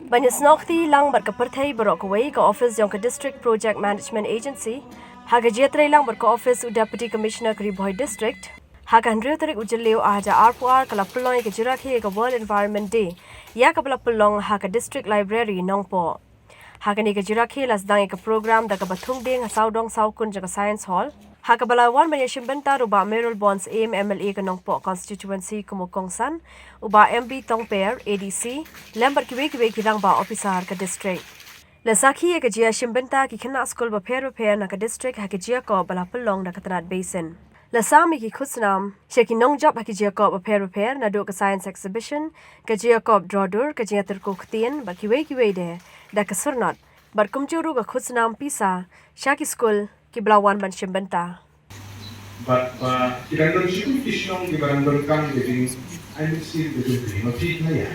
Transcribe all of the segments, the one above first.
Banyak snokti lang berkepertai berokawai ke office yang ke District Project Management Agency, haga jetrai lang berke office Deputy Commissioner ke Riboy District, haga handrio tarik ujeleu aja RPR kala pelong ke Rakhe ke World Environment Day, ya ke bala pelong haga District Library Nongpo. Haga ni ke Rakhe las dang ke program da ke batung ding saudong saukun jaga Science Hall. Haka balawan banyak shimbenta uba Merrill Bonds AIM MLA ke Nongpo constituency Kumukongsan, uba MB Tongper ADC, lembar kiwe kirang ba officer ke district. Lesaki ke jia shimbenta ki kena school ba per na ke district haki jia ko bala pelong na Katrat Basin. Lesami ki khusnam, sheki nongjap haki jia ko ba per na do ke science exhibition, ke jia ko drodur ke jia terko ktien ba kiwe de, da ke surnat, bar kumjuru ke khusnam pisa, shaki school ki belawan ban shimbenta. But kita dorong situ kisah di barang berkam jadi I mesti betul mesti naya.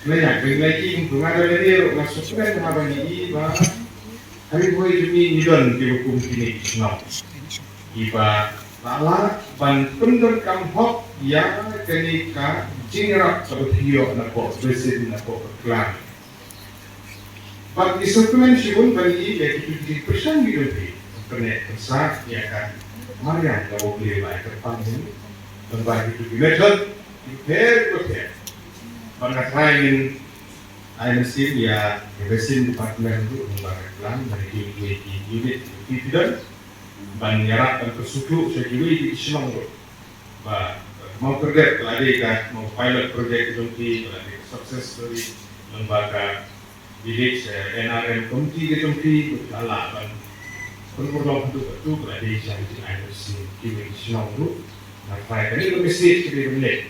Naya, lagi pengaruh ini masuk ke dalam apa ini, bah hari boleh jadi nidon di hukum kini kisah. Iba lala ban penderkam hok yang kenika jingerak sebut hiyo nako presiden nako klan. But di supplement siun bagi dia itu persen gitu di internet besar ya kan. Marian kalau beli like Kyrpang ini, tentang itu method, repair. Karena selain mesin ya, mesin departemen itu membangun dari unit tidak, banyak dan tersuku sekali di Islam itu. Mau kerja lagi kan, mau pilot project itu di sukses dari lembaga bilik NRM komiti itu di ala perlu untuk berada di sana di Indonesia, di Malaysia itu, nah, saya ini mesti sekali